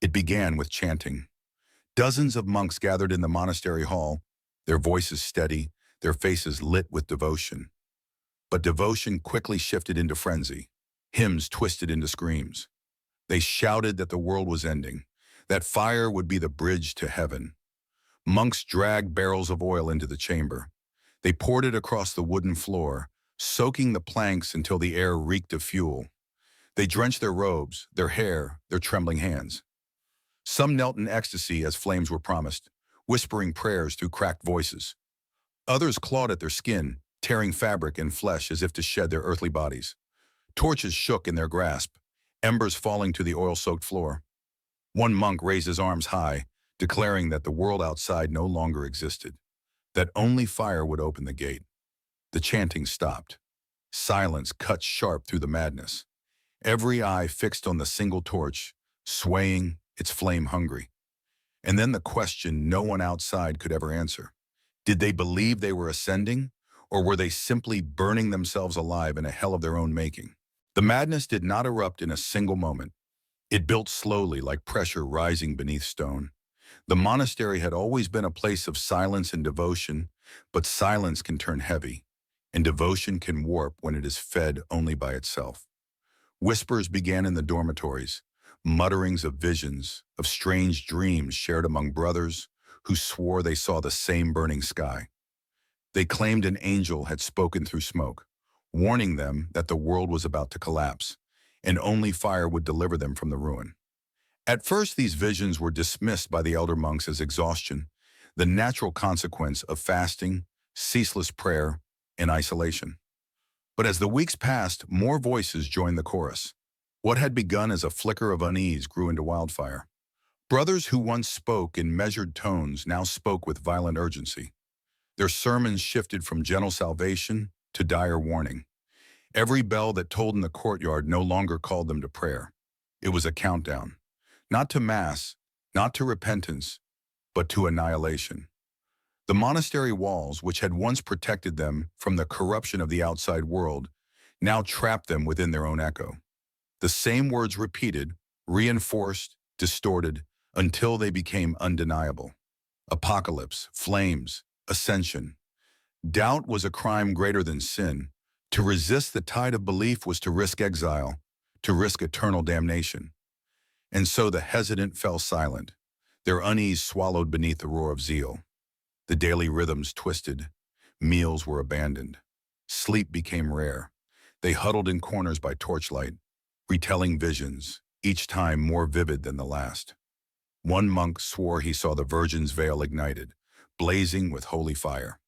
It began with chanting. Dozens of monks gathered in the monastery hall, their voices steady, their faces lit with devotion. But devotion quickly shifted into frenzy. Hymns twisted into screams. They shouted that the world was ending, that fire would be the bridge to heaven. Monks dragged barrels of oil into the chamber. They poured it across the wooden floor, soaking the planks until the air reeked of fuel. They drenched their robes, their hair, their trembling hands. Some knelt in ecstasy as flames were promised, whispering prayers through cracked voices. Others clawed at their skin, tearing fabric and flesh as if to shed their earthly bodies. Torches shook in their grasp, embers falling to the oil-soaked floor. One monk raised his arms high, declaring that the world outside no longer existed, that only fire would open the gate. The chanting stopped. Silence cut sharp through the madness. Every eye fixed on the single torch, swaying, its flame hungry. And then the question no one outside could ever answer. Did they believe they were ascending, or were they simply burning themselves alive in a hell of their own making? The madness did not erupt in a single moment. It built slowly, like pressure rising beneath stone. The monastery had always been a place of silence and devotion, but silence can turn heavy, and devotion can warp when it is fed only by itself. Whispers began in the dormitories, mutterings of visions, of strange dreams shared among brothers who swore they saw the same burning sky. They claimed an angel had spoken through smoke, warning them that the world was about to collapse, and only fire would deliver them from the ruin. At first, these visions were dismissed by the elder monks as exhaustion, the natural consequence of fasting, ceaseless prayer, and isolation. But as the weeks passed, more voices joined the chorus. What had begun as a flicker of unease grew into wildfire. Brothers who once spoke in measured tones now spoke with violent urgency. Their sermons shifted from gentle salvation to dire warning. Every bell that tolled in the courtyard no longer called them to prayer. It was a countdown, not to mass, not to repentance, but to annihilation. The monastery walls, which had once protected them from the corruption of the outside world, now trapped them within their own echo. The same words repeated, reinforced, distorted, until they became undeniable. Apocalypse, flames, ascension. Doubt was a crime greater than sin. To resist the tide of belief was to risk exile, to risk eternal damnation. And so the hesitant fell silent, their unease swallowed beneath the roar of zeal. The daily rhythms twisted, meals were abandoned. Sleep became rare. They huddled in corners by torchlight, retelling visions, each time more vivid than the last. One monk swore he saw the Virgin's veil ignited, blazing with holy fire.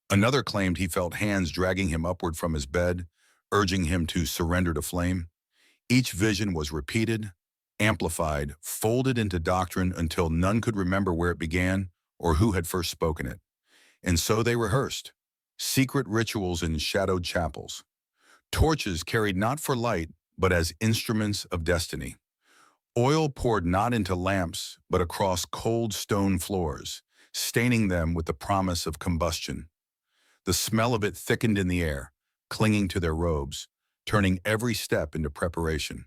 Another claimed he felt hands dragging him upward from his bed, urging him to surrender to flame. Each vision was repeated, amplified, folded into doctrine until none could remember where it began or who had first spoken it. And so they rehearsed, secret rituals in shadowed chapels. Torches carried not for light, but as instruments of destiny. Oil poured not into lamps, but across cold stone floors, staining them with the promise of combustion. The smell of it thickened in the air, clinging to their robes, turning every step into preparation.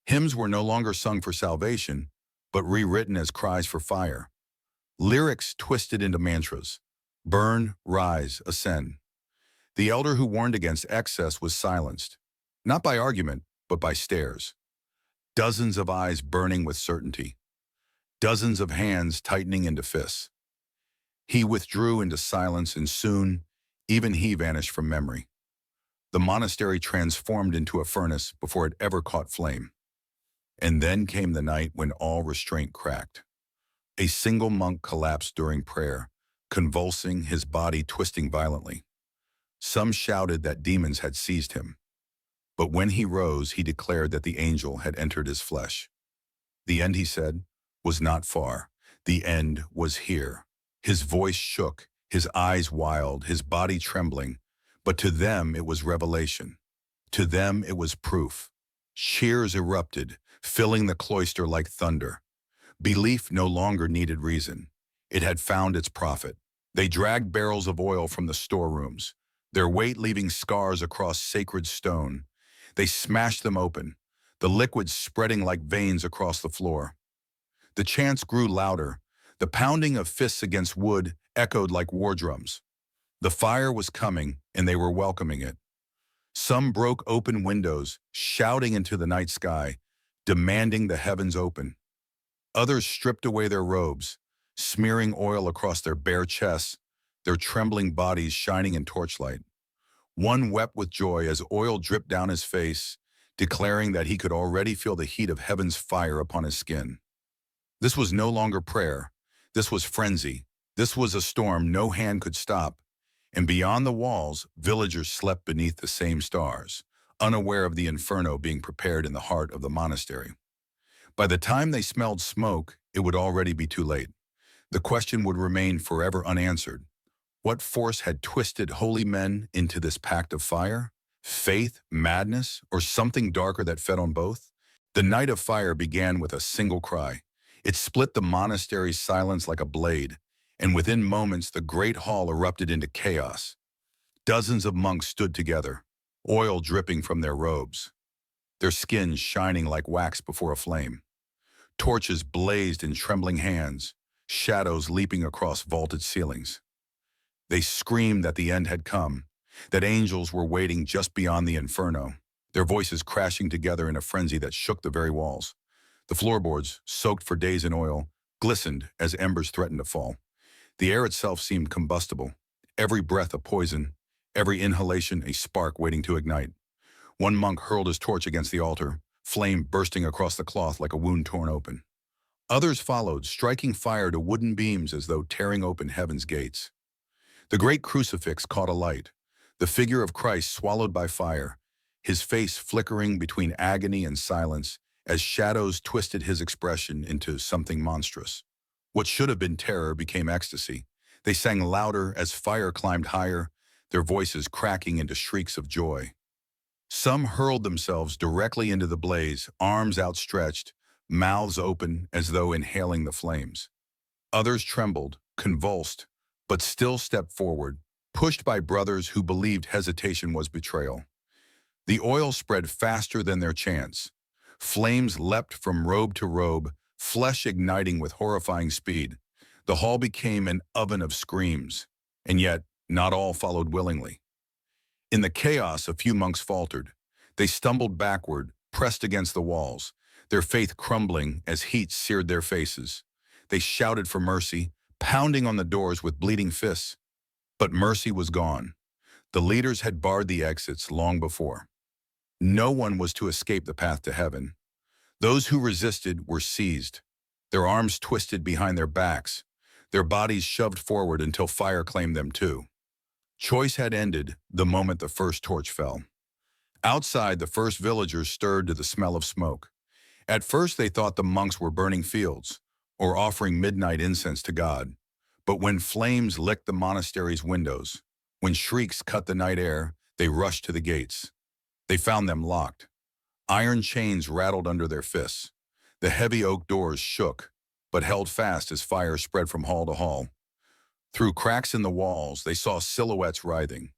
Hymns were no longer sung for salvation, but rewritten as cries for fire. Lyrics twisted into mantras: burn, rise, ascend. The elder who warned against excess was silenced, not by argument, but by stares. Dozens of eyes burning with certainty. Dozens of hands tightening into fists. He withdrew into silence, and soon, even he vanished from memory. The monastery transformed into a furnace before it ever caught flame. And then came the night when all restraint cracked. A single monk collapsed during prayer, convulsing, his body twisting violently. Some shouted that demons had seized him. But when he rose, he declared that the angel had entered his flesh. The end, he said, was not far. The end was here. His voice shook, his eyes wild, his body trembling. But to them it was revelation. To them it was proof. Cheers erupted, filling the cloister like thunder. Belief no longer needed reason. It had found its prophet. They dragged barrels of oil from the storerooms, their weight leaving scars across sacred stone. They smashed them open, the liquid spreading like veins across the floor. The chants grew louder. The pounding of fists against wood echoed like war drums. The fire was coming, and they were welcoming it. Some broke open windows, shouting into the night sky, demanding the heavens open. Others stripped away their robes, smearing oil across their bare chests, their trembling bodies shining in torchlight. One wept with joy as oil dripped down his face, declaring that he could already feel the heat of heaven's fire upon his skin. This was no longer prayer. This was frenzy. This was a storm no hand could stop. And beyond the walls, villagers slept beneath the same stars, unaware of the inferno being prepared in the heart of the monastery. By the time they smelled smoke, it would already be too late. The question would remain forever unanswered. What force had twisted holy men into this pact of fire? Faith, madness, or something darker that fed on both? The night of fire began with a single cry. It split the monastery's silence like a blade, and within moments the great hall erupted into chaos. Dozens of monks stood together, oil dripping from their robes, their skins shining like wax before a flame. Torches blazed in trembling hands, shadows leaping across vaulted ceilings. They screamed that the end had come, that angels were waiting just beyond the inferno, their voices crashing together in a frenzy that shook the very walls. The floorboards, soaked for days in oil, glistened as embers threatened to fall. The air itself seemed combustible, every breath a poison, every inhalation a spark waiting to ignite. One monk hurled his torch against the altar, flame bursting across the cloth like a wound torn open. Others followed, striking fire to wooden beams as though tearing open heaven's gates. The great crucifix caught alight, the figure of Christ swallowed by fire, his face flickering between agony and silence as shadows twisted his expression into something monstrous. What should have been terror became ecstasy. They sang louder as fire climbed higher, their voices cracking into shrieks of joy. Some hurled themselves directly into the blaze, arms outstretched, mouths open as though inhaling the flames. Others trembled, convulsed, but still stepped forward, pushed by brothers who believed hesitation was betrayal. The oil spread faster than their chants. Flames leapt from robe to robe, flesh igniting with horrifying speed. The hall became an oven of screams, and yet not all followed willingly. In the chaos, a few monks faltered. They stumbled backward, pressed against the walls, their faith crumbling as heat seared their faces. They shouted for mercy, pounding on the doors with bleeding fists. But mercy was gone. The leaders had barred the exits long before. No one was to escape the path to heaven. Those who resisted were seized, their arms twisted behind their backs, their bodies shoved forward until fire claimed them too. Choice had ended the moment the first torch fell. Outside, the first villagers stirred to the smell of smoke. At first, they thought the monks were burning fields or offering midnight incense to God. But when flames licked the monastery's windows, when shrieks cut the night air, they rushed to the gates. They found them locked. Iron chains rattled under their fists. The heavy oak doors shook, but held fast as fire spread from hall to hall. Through cracks in the walls, they saw silhouettes writhing,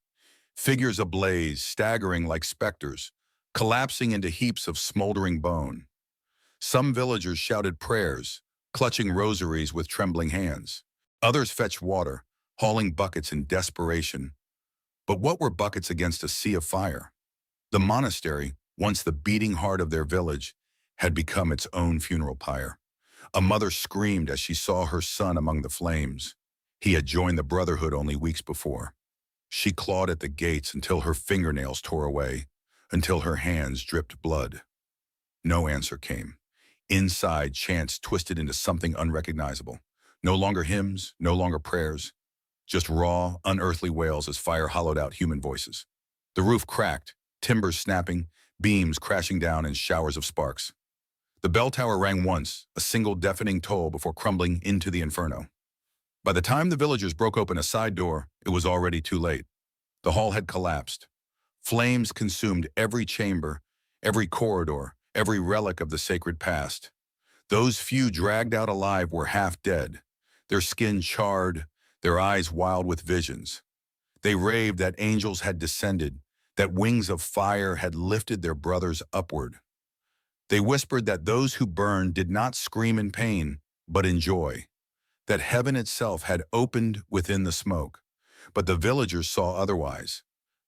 figures ablaze, staggering like specters, collapsing into heaps of smoldering bone. Some villagers shouted prayers, clutching rosaries with trembling hands. Others fetched water, hauling buckets in desperation. But what were buckets against a sea of fire? The monastery, once the beating heart of their village, had become its own funeral pyre. A mother screamed as she saw her son among the flames. He had joined the brotherhood only weeks before. She clawed at the gates until her fingernails tore away, until her hands dripped blood. No answer came. Inside, chants twisted into something unrecognizable. No longer hymns, no longer prayers, just raw, unearthly wails as fire hollowed out human voices. The roof cracked, timbers snapping, beams crashing down in showers of sparks. The bell tower rang once, a single deafening toll before crumbling into the inferno. By the time the villagers broke open a side door, it was already too late. The hall had collapsed. Flames consumed every chamber, every corridor, every relic of the sacred past. Those few dragged out alive were half dead, their skin charred, their eyes wild with visions. They raved that angels had descended, that wings of fire had lifted their brothers upward. They whispered that those who burned did not scream in pain, but in joy, that heaven itself had opened within the smoke. But the villagers saw otherwise.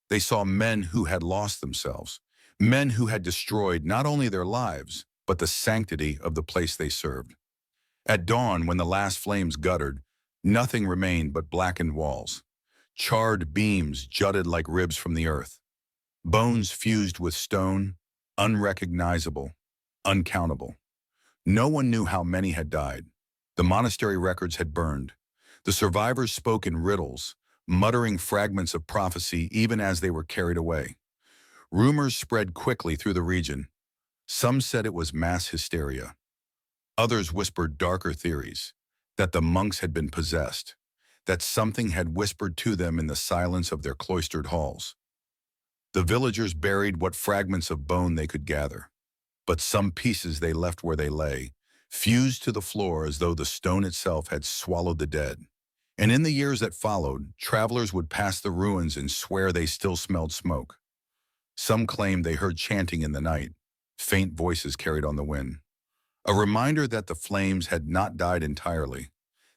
They saw men who had lost themselves, men who had destroyed not only their lives, but the sanctity of the place they served. At dawn, when the last flames guttered, nothing remained but blackened walls. Charred beams jutted like ribs from the earth. Bones fused with stone, unrecognizable, uncountable. No one knew how many had died. The monastery records had burned. The survivors spoke in riddles, muttering fragments of prophecy even as they were carried away. Rumors spread quickly through the region. Some said it was mass hysteria. Others whispered darker theories, that the monks had been possessed, that something had whispered to them in the silence of their cloistered halls. The villagers buried what fragments of bone they could gather, but some pieces they left where they lay, fused to the floor as though the stone itself had swallowed the dead. And in the years that followed, travelers would pass the ruins and swear they still smelled smoke. Some claimed they heard chanting in the night, faint voices carried on the wind. A reminder that the flames had not died entirely,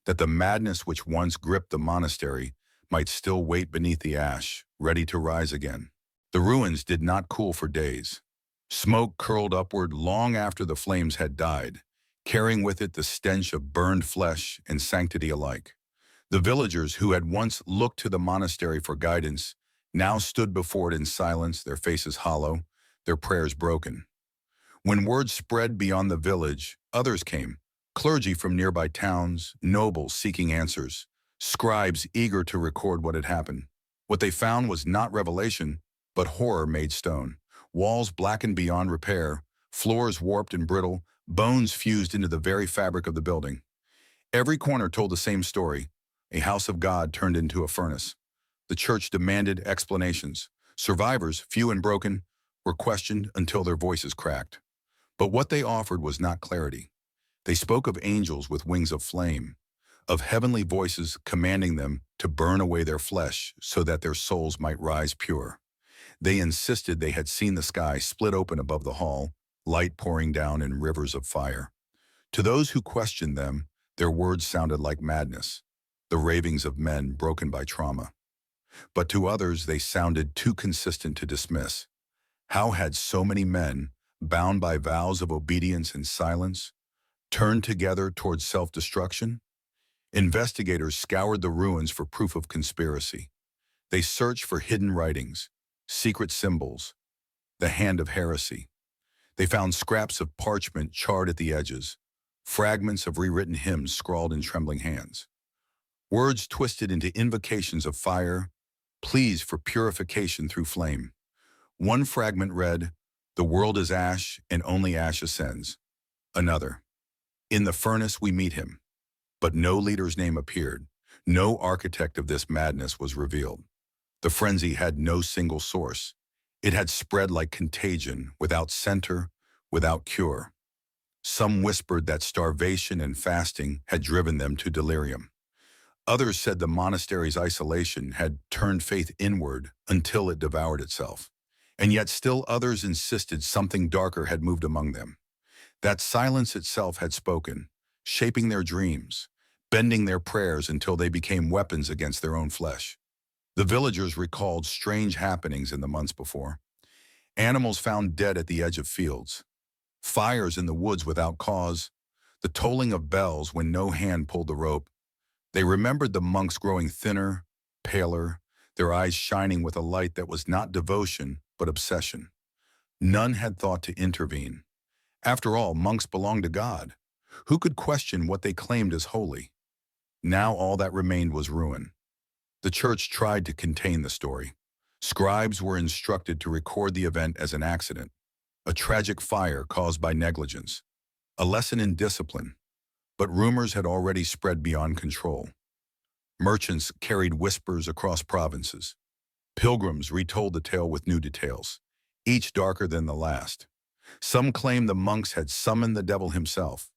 that the madness which once gripped the monastery might still wait beneath the ash, ready to rise again. The ruins did not cool for days. Smoke curled upward long after the flames had died, carrying with it the stench of burned flesh and sanctity alike. The villagers who had once looked to the monastery for guidance now stood before it in silence, their faces hollow, their prayers broken. When word spread beyond the village, others came, clergy from nearby towns, nobles seeking answers, scribes eager to record what had happened. What they found was not revelation, but horror made stone. Walls blackened beyond repair, floors warped and brittle, bones fused into the very fabric of the building. Every corner told the same story, a house of God turned into a furnace. The church demanded explanations. Survivors, few and broken, were questioned until their voices cracked. But what they offered was not clarity. They spoke of angels with wings of flame, of heavenly voices commanding them to burn away their flesh so that their souls might rise pure. They insisted they had seen the sky split open above the hall, light pouring down in rivers of fire. To those who questioned them, their words sounded like madness, the ravings of men broken by trauma. But to others, they sounded too consistent to dismiss. How had so many men, bound by vows of obedience and silence, turned together towards self-destruction? Investigators scoured the ruins for proof of conspiracy. They searched for hidden writings, secret symbols, the hand of heresy. They found scraps of parchment charred at the edges, fragments of rewritten hymns scrawled in trembling hands. Words twisted into invocations of fire, pleas for purification through flame. One fragment read, "The world is ash, and only ash ascends." Another, "In the furnace we meet him." But no leader's name appeared. No architect of this madness was revealed. The frenzy had no single source. It had spread like contagion, without center, without cure. Some whispered that starvation and fasting had driven them to delirium. Others said the monastery's isolation had turned faith inward until it devoured itself. And yet still others insisted something darker had moved among them. That silence itself had spoken, shaping their dreams, bending their prayers until they became weapons against their own flesh. The villagers recalled strange happenings in the months before. Animals found dead at the edge of fields, fires in the woods without cause, the tolling of bells when no hand pulled the rope. They remembered the monks growing thinner, paler, their eyes shining with a light that was not devotion, but obsession. None had thought to intervene. After all, monks belonged to God. Who could question what they claimed as holy? Now all that remained was ruin. The church tried to contain the story. Scribes were instructed to record the event as an accident, a tragic fire caused by negligence, a lesson in discipline. But rumors had already spread beyond control. Merchants carried whispers across provinces. Pilgrims retold the tale with new details, each darker than the last. Some claimed the monks had summoned the devil himself.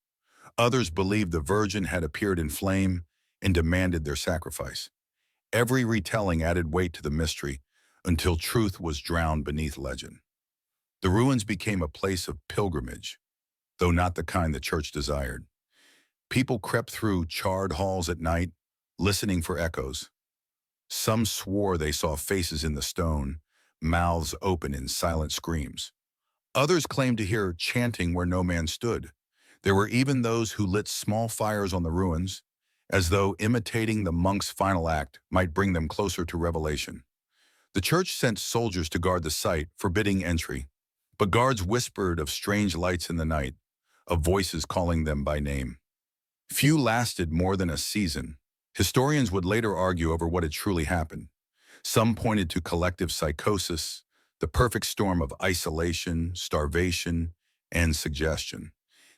Others believed the Virgin had appeared in flame and demanded their sacrifice. Every retelling added weight to the mystery until truth was drowned beneath legend. The ruins became a place of pilgrimage, though not the kind the church desired. People crept through charred halls at night, listening for echoes. Some swore they saw faces in the stone, mouths open in silent screams. Others claimed to hear chanting where no man stood. There were even those who lit small fires on the ruins, as though imitating the monk's final act might bring them closer to revelation. The church sent soldiers to guard the site, forbidding entry. But guards whispered of strange lights in the night, of voices calling them by name. Few lasted more than a season. Historians would later argue over what had truly happened. Some pointed to collective psychosis, the perfect storm of isolation, starvation, and suggestion.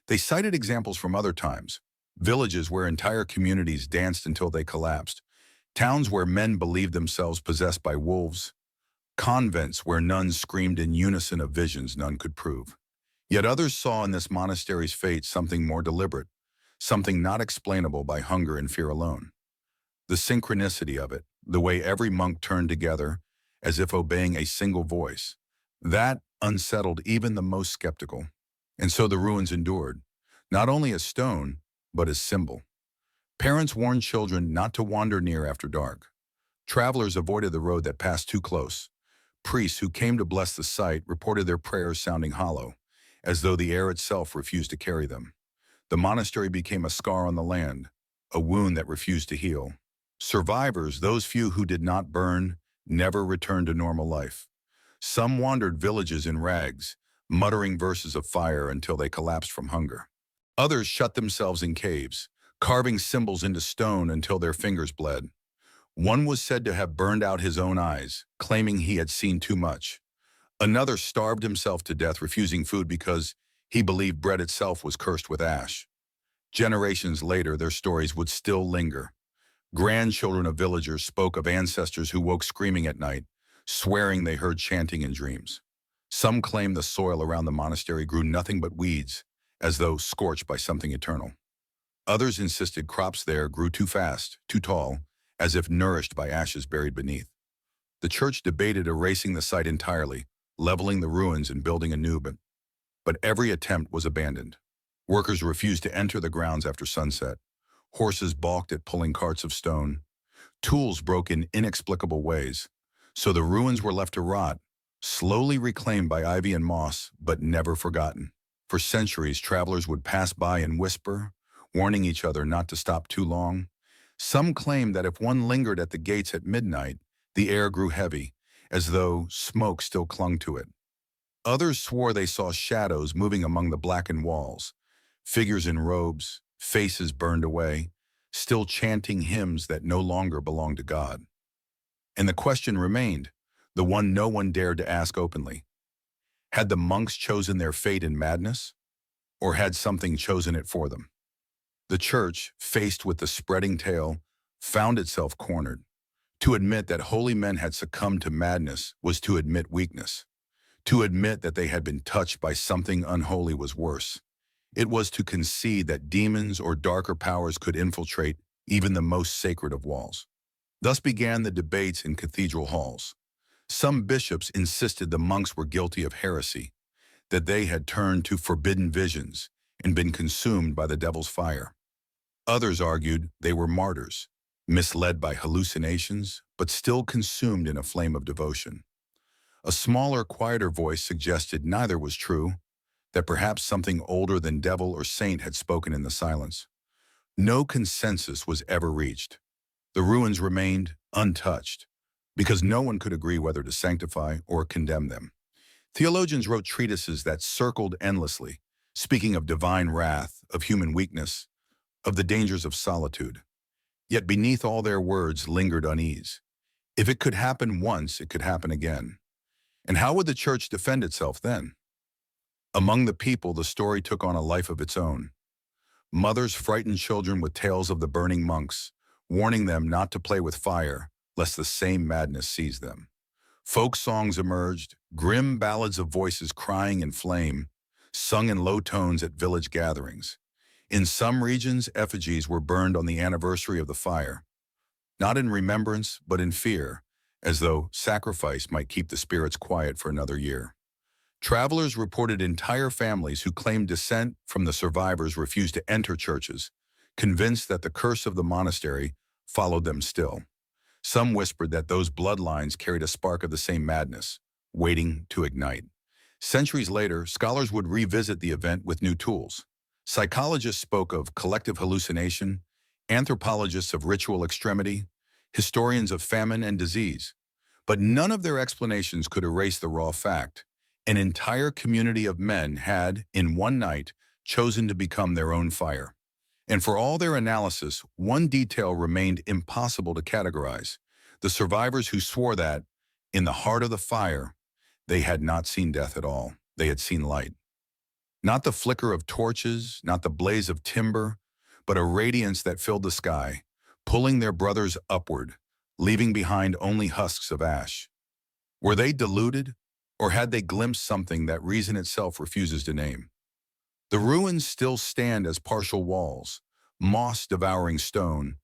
They cited examples from other times, villages where entire communities danced until they collapsed, towns where men believed themselves possessed by wolves, convents where nuns screamed in unison of visions none could prove. Yet others saw in this monastery's fate something more deliberate, something not explainable by hunger and fear alone. The synchronicity of it, the way every monk turned together, as if obeying a single voice, that unsettled even the most skeptical. And so the ruins endured, not only as stone, but as symbol. Parents warned children not to wander near after dark. Travelers avoided the road that passed too close. Priests who came to bless the site reported their prayers sounding hollow, as though the air itself refused to carry them. The monastery became a scar on the land, a wound that refused to heal. Survivors, those few who did not burn, never returned to normal life. Some wandered villages in rags, muttering verses of fire until they collapsed from hunger. Others shut themselves in caves, carving symbols into stone until their fingers bled. One was said to have burned out his own eyes, claiming he had seen too much. Another starved himself to death, refusing food because he believed bread itself was cursed with ash. Generations later, their stories would still linger. Grandchildren of villagers spoke of ancestors who woke screaming at night, swearing they heard chanting in dreams. Some claimed the soil around the monastery grew nothing but weeds, as though scorched by something eternal. Others insisted crops there grew too fast, too tall, as if nourished by ashes buried beneath. The church debated erasing the site entirely, leveling the ruins and building anew, but every attempt was abandoned. Workers refused to enter the grounds after sunset. Horses balked at pulling carts of stone. Tools broke in inexplicable ways. So the ruins were left to rot, slowly reclaimed by ivy and moss, but never forgotten. For centuries, travelers would pass by and whisper, warning each other not to stop too long. Some claimed that if one lingered at the gates at midnight, the air grew heavy, as though smoke still clung to it. Others swore they saw shadows moving among the blackened walls, figures in robes, faces burned away, still chanting hymns that no longer belonged to God. And the question remained, the one no one dared to ask openly. Had the monks chosen their fate in madness, or had something chosen it for them? The church, faced with the spreading tale, found itself cornered. To admit that holy men had succumbed to madness was to admit weakness. To admit that they had been touched by something unholy was worse. It was to concede that demons or darker powers could infiltrate even the most sacred of walls. Thus began the debates in cathedral halls. Some bishops insisted the monks were guilty of heresy, that they had turned to forbidden visions and been consumed by the devil's fire. Others argued they were martyrs, misled by hallucinations, but still consumed in a flame of devotion. A smaller, quieter voice suggested neither was true, that perhaps something older than devil or saint had spoken in the silence. No consensus was ever reached. The ruins remained untouched, because no one could agree whether to sanctify or condemn them. Theologians wrote treatises that circled endlessly, speaking of divine wrath, of human weakness, of the dangers of solitude. Yet beneath all their words lingered unease. If it could happen once, it could happen again. And how would the church defend itself then? Among the people, the story took on a life of its own. Mothers frightened children with tales of the burning monks, warning them not to play with fire, lest the same madness seize them. Folk songs emerged, grim ballads of voices crying in flame, sung in low tones at village gatherings. In some regions, effigies were burned on the anniversary of the fire, not in remembrance, but in fear, as though sacrifice might keep the spirits quiet for another year. Travelers reported entire families who claimed descent from the survivors refused to enter churches, convinced that the curse of the monastery followed them still. Some whispered that those bloodlines carried a spark of the same madness, waiting to ignite. Centuries later, scholars would revisit the event with new tools. Psychologists spoke of collective hallucination, anthropologists of ritual extremity, historians of famine and disease. But none of their explanations could erase the raw fact. An entire community of men had, in one night, chosen to become their own fire. And for all their analysis, one detail remained impossible to categorize. The survivors who swore that, in the heart of the fire, they had not seen death at all. They had seen light. Not the flicker of torches, not the blaze of timber, but a radiance that filled the sky, pulling their brothers upward, leaving behind only husks of ash. Were they deluded, or had they glimpsed something that reason itself refuses to name? The ruins still stand as partial walls, moss devouring stone.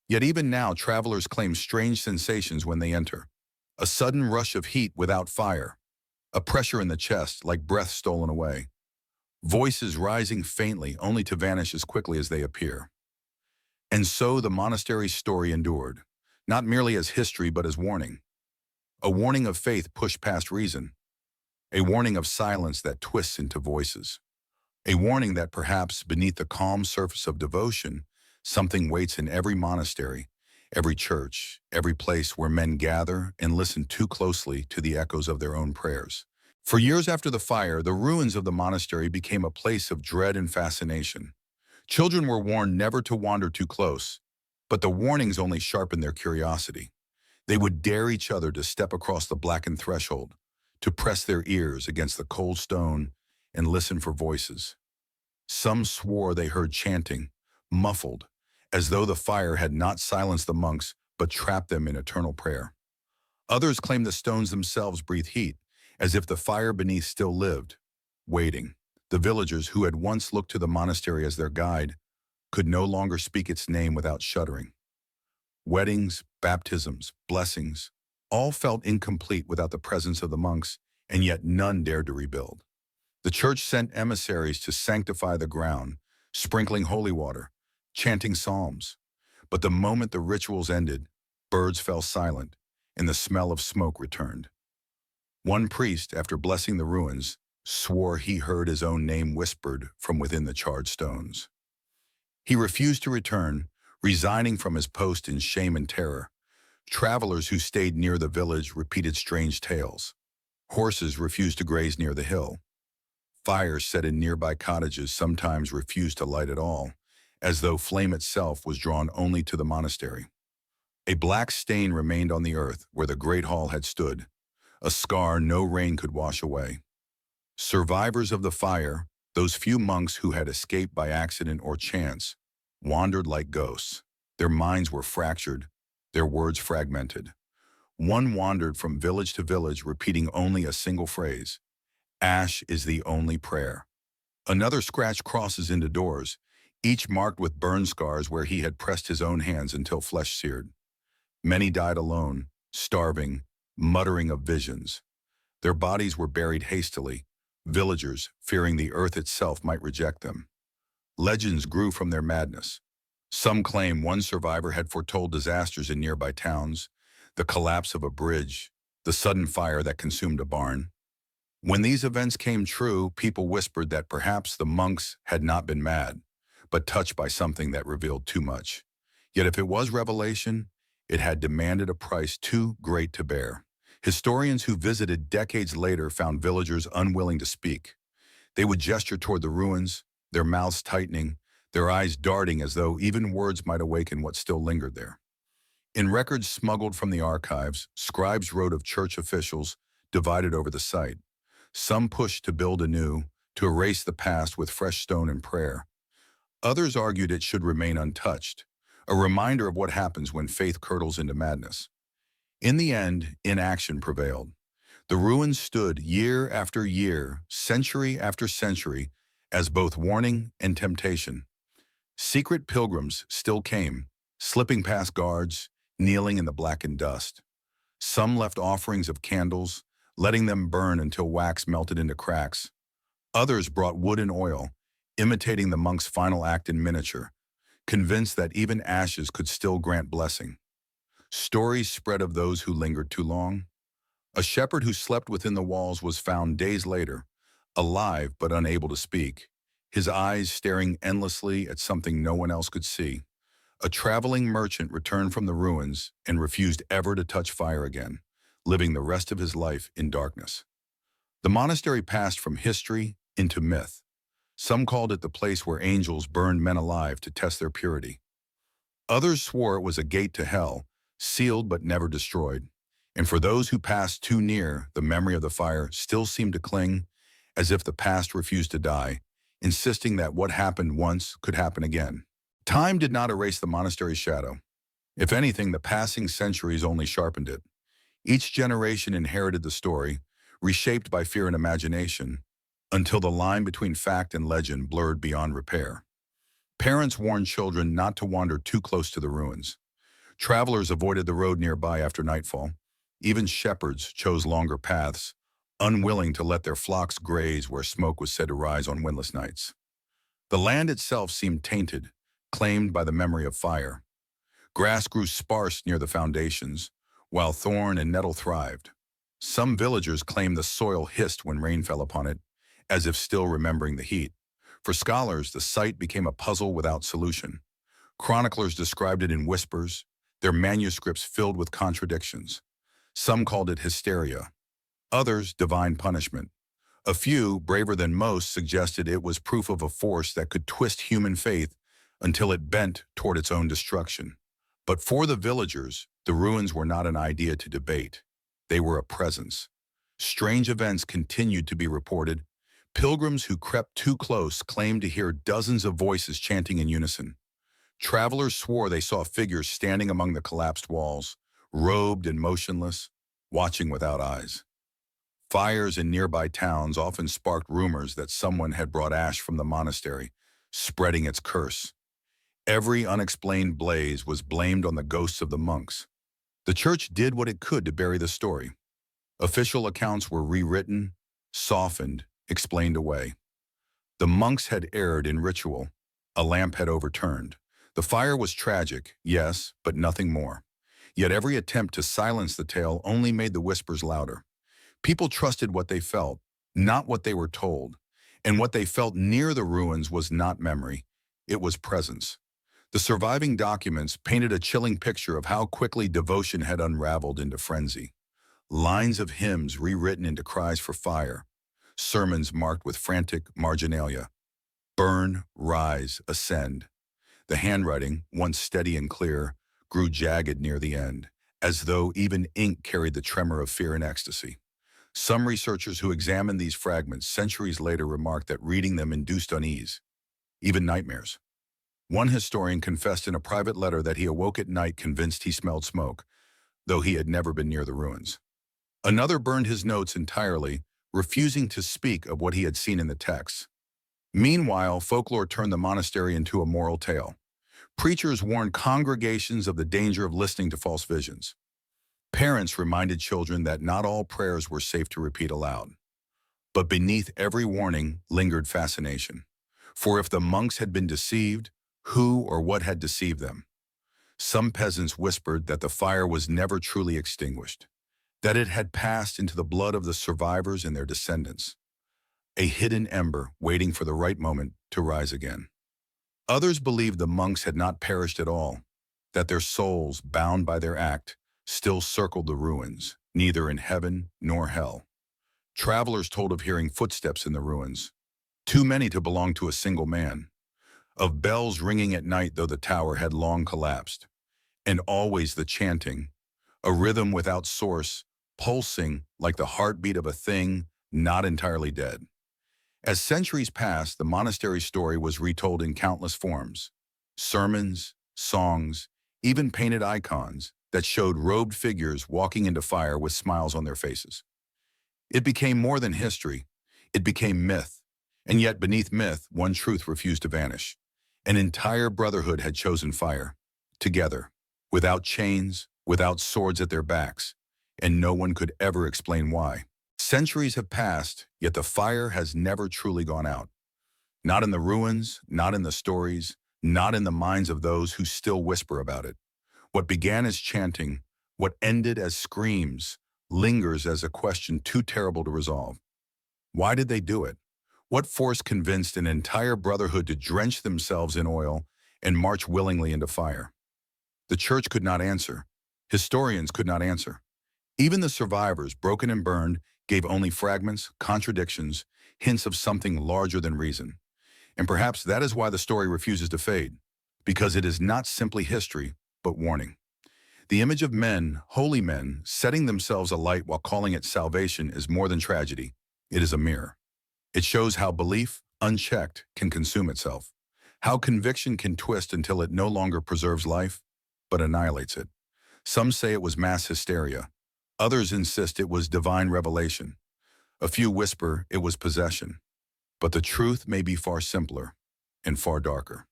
Yet even now travelers claim strange sensations when they enter. A sudden rush of heat without fire, a pressure in the chest like breath stolen away. Voices rising faintly only to vanish as quickly as they appear. And so the monastery's story endured, not merely as history but as warning. A warning of faith pushed past reason. A warning of silence that twists into voices. A warning that perhaps beneath the calm surface of devotion, something waits in every monastery, every church, every place where men gather and listen too closely to the echoes of their own prayers. For years after the fire, the ruins of the monastery became a place of dread and fascination. Children were warned never to wander too close, but the warnings only sharpened their curiosity. They would dare each other to step across the blackened threshold, to press their ears against the cold stone and listen for voices. Some swore they heard chanting, muffled, as though the fire had not silenced the monks but trapped them in eternal prayer. Others claimed the stones themselves breathed heat, as if the fire beneath still lived, waiting. The villagers who had once looked to the monastery as their guide could no longer speak its name without shuddering. Weddings, baptisms, blessings, all felt incomplete without the presence of the monks, and yet none dared to rebuild. The church sent emissaries to sanctify the ground, sprinkling holy water, chanting psalms. But the moment the rituals ended, birds fell silent, and the smell of smoke returned. One priest, after blessing the ruins, swore he heard his own name whispered from within the charred stones. He refused to return, resigning from his post in shame and terror. Travelers who stayed near the village repeated strange tales. Horses refused to graze near the hill. Fires set in nearby cottages sometimes refused to light at all, as though flame itself was drawn only to the monastery. A black stain remained on the earth where the great hall had stood, a scar no rain could wash away. Survivors of the fire, those few monks who had escaped by accident or chance, wandered like ghosts. Their minds were fractured, their words fragmented. One wandered from village to village, repeating only a single phrase: "Ash is the only prayer." Another scratched crosses into doors, each marked with burn scars where he had pressed his own hands until flesh seared. Many died alone, starving, muttering of visions. Their bodies were buried hastily, villagers fearing the earth itself might reject them. Legends grew from their madness. Some claim one survivor had foretold disasters in nearby towns, the collapse of a bridge, the sudden fire that consumed a barn. When these events came true, people whispered that perhaps the monks had not been mad, but touched by something that revealed too much. Yet if it was revelation, it had demanded a price too great to bear. Historians who visited decades later found villagers unwilling to speak. They would gesture toward the ruins, their mouths tightening, their eyes darting as though even words might awaken what still lingered there. In records smuggled from the archives, scribes wrote of church officials divided over the site. Some pushed to build anew, to erase the past with fresh stone and prayer. Others argued it should remain untouched, a reminder of what happens when faith curdles into madness. In the end, inaction prevailed. The ruins stood year after year, century after century, as both warning and temptation. Secret pilgrims still came, slipping past guards, kneeling in the blackened dust. Some left offerings of candles, letting them burn until wax melted into cracks. Others brought wood and oil, imitating the monk's final act in miniature, convinced that even ashes could still grant blessing. Stories spread of those who lingered too long. A shepherd who slept within the walls was found days later, alive but unable to speak, his eyes staring endlessly at something no one else could see. A traveling merchant returned from the ruins and refused ever to touch fire again, living the rest of his life in darkness. The monastery passed from history into myth. Some called it the place where angels burned men alive to test their purity. Others swore it was a gate to hell, sealed but never destroyed. And for those who passed too near, the memory of the fire still seemed to cling, as if the past refused to die, insisting that what happened once could happen again. Time did not erase the monastery's shadow. If anything, the passing centuries only sharpened it. Each generation inherited the story, reshaped by fear and imagination, until the line between fact and legend blurred beyond repair. Parents warned children not to wander too close to the ruins. Travelers avoided the road nearby after nightfall. Even shepherds chose longer paths, unwilling to let their flocks graze where smoke was said to rise on windless nights. The land itself seemed tainted, claimed by the memory of fire. Grass grew sparse near the foundations, while thorn and nettle thrived. Some villagers claimed the soil hissed when rain fell upon it, as if still remembering the heat. For scholars, the site became a puzzle without solution. Chroniclers described it in whispers, their manuscripts filled with contradictions. Some called it hysteria, others divine punishment. A few, braver than most, suggested it was proof of a force that could twist human faith until it bent toward its own destruction. But for the villagers, the ruins were not an idea to debate. They were a presence. Strange events continued to be reported. Pilgrims who crept too close claimed to hear dozens of voices chanting in unison. Travelers swore they saw figures standing among the collapsed walls, robed and motionless, watching without eyes. Fires in nearby towns often sparked rumors that someone had brought ash from the monastery, spreading its curse. Every unexplained blaze was blamed on the ghosts of the monks. The church did what it could to bury the story. Official accounts were rewritten, softened, explained away. The monks had erred in ritual. A lamp had overturned. The fire was tragic, yes, but nothing more. Yet every attempt to silence the tale only made the whispers louder. People trusted what they felt, not what they were told. And what they felt near the ruins was not memory, it was presence. The surviving documents painted a chilling picture of how quickly devotion had unraveled into frenzy. Lines of hymns rewritten into cries for fire, sermons marked with frantic marginalia. Burn, rise, ascend. The handwriting, once steady and clear, grew jagged near the end, as though even ink carried the tremor of fear and ecstasy. Some researchers who examined these fragments centuries later remarked that reading them induced unease, even nightmares. One historian confessed in a private letter that he awoke at night convinced he smelled smoke, though he had never been near the ruins. Another burned his notes entirely, refusing to speak of what he had seen in the texts. Meanwhile, folklore turned the monastery into a moral tale. Preachers warned congregations of the danger of listening to false visions. Parents reminded children that not all prayers were safe to repeat aloud. But beneath every warning lingered fascination. For if the monks had been deceived, who or what had deceived them? Some peasants whispered that the fire was never truly extinguished, that it had passed into the blood of the survivors and their descendants, a hidden ember waiting for the right moment to rise again. Others believed the monks had not perished at all, that their souls, bound by their act, still circled the ruins, neither in heaven nor hell. Travelers told of hearing footsteps in the ruins, too many to belong to a single man, of bells ringing at night though the tower had long collapsed, and always the chanting, a rhythm without source, pulsing like the heartbeat of a thing not entirely dead. As centuries passed, the monastery's story was retold in countless forms. Sermons, songs, even painted icons that showed robed figures walking into fire with smiles on their faces. It became more than history. It became myth. And yet beneath myth, one truth refused to vanish. An entire brotherhood had chosen fire, together, without chains, without swords at their backs, and no one could ever explain why. Centuries have passed, yet the fire has never truly gone out. Not in the ruins, not in the stories, not in the minds of those who still whisper about it. What began as chanting, what ended as screams, lingers as a question too terrible to resolve. Why did they do it? What force convinced an entire brotherhood to drench themselves in oil and march willingly into fire? The church could not answer. Historians could not answer. Even the survivors, broken and burned, gave only fragments, contradictions, hints of something larger than reason. And perhaps that is why the story refuses to fade, because it is not simply history, but warning. The image of men, holy men, setting themselves alight while calling it salvation is more than tragedy. It is a mirror. It shows how belief, unchecked, can consume itself, how conviction can twist until it no longer preserves life, but annihilates it. Some say it was mass hysteria. Others insist it was divine revelation. A few whisper it was possession. But the truth may be far simpler and far darker.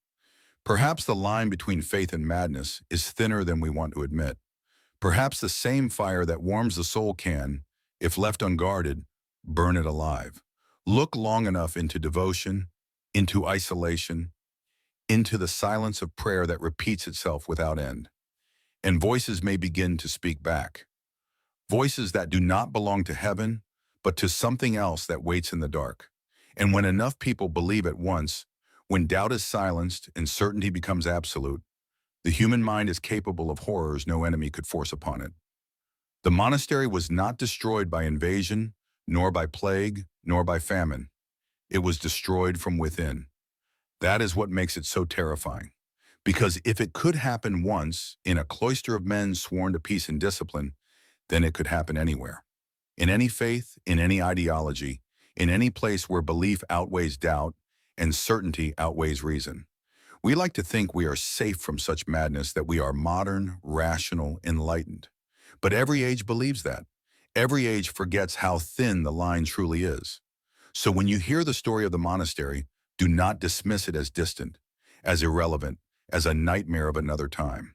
Perhaps the line between faith and madness is thinner than we want to admit. Perhaps the same fire that warms the soul can, if left unguarded, burn it alive. Look long enough into devotion, into isolation, into the silence of prayer that repeats itself without end. And voices may begin to speak back. Voices that do not belong to heaven, but to something else that waits in the dark. And when enough people believe at once, when doubt is silenced and certainty becomes absolute, the human mind is capable of horrors no enemy could force upon it. The monastery was not destroyed by invasion, nor by plague, nor by famine. It was destroyed from within. That is what makes it so terrifying. Because if it could happen once in a cloister of men sworn to peace and discipline, then it could happen anywhere. In any faith, in any ideology, in any place where belief outweighs doubt and certainty outweighs reason. We like to think we are safe from such madness, that we are modern, rational, enlightened. But every age believes that. Every age forgets how thin the line truly is. So when you hear the story of the monastery, do not dismiss it as distant, as irrelevant, as a nightmare of another time.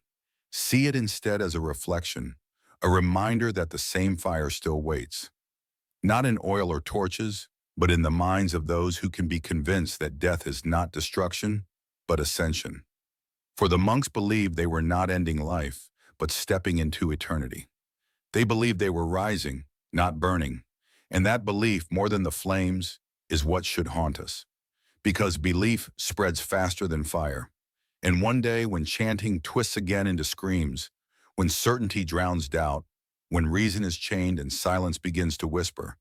See it instead as a reflection, a reminder that the same fire still waits. Not in oil or torches, but in the minds of those who can be convinced that death is not destruction, but ascension. For the monks believed they were not ending life, but stepping into eternity. They believed they were rising, not burning. And that belief, more than the flames, is what should haunt us. Because belief spreads faster than fire. And one day, when chanting twists again into screams, when certainty drowns doubt, when reason is chained and silence begins to whisper,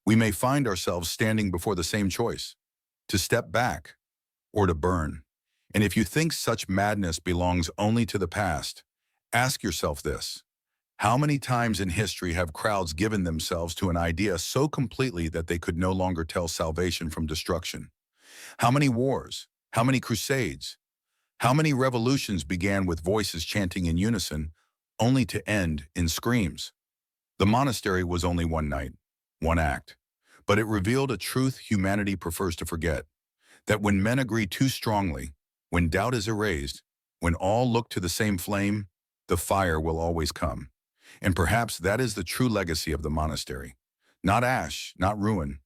we may find ourselves standing before the same choice, to step back or to burn. And if you think such madness belongs only to the past, ask yourself this: how many times in history have crowds given themselves to an idea so completely that they could no longer tell salvation from destruction? How many wars? How many crusades? How many revolutions began with voices chanting in unison, only to end in screams? The monastery was only one night, one act, but it revealed a truth humanity prefers to forget: that when men agree too strongly, when doubt is erased, when all look to the same flame, the fire will always come. And perhaps that is the true legacy of the monastery. Not ash, not ruin,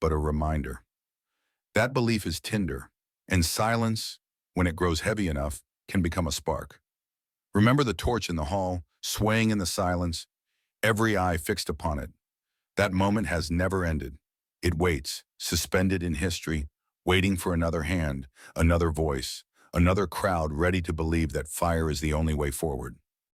but a reminder. That belief is tinder, and silence, when it grows heavy enough, can become a spark. Remember the torch in the hall, swaying in the silence, every eye fixed upon it. That moment has never ended. It waits, suspended in history, waiting for another hand, another voice, another crowd ready to believe that fire is the only way forward.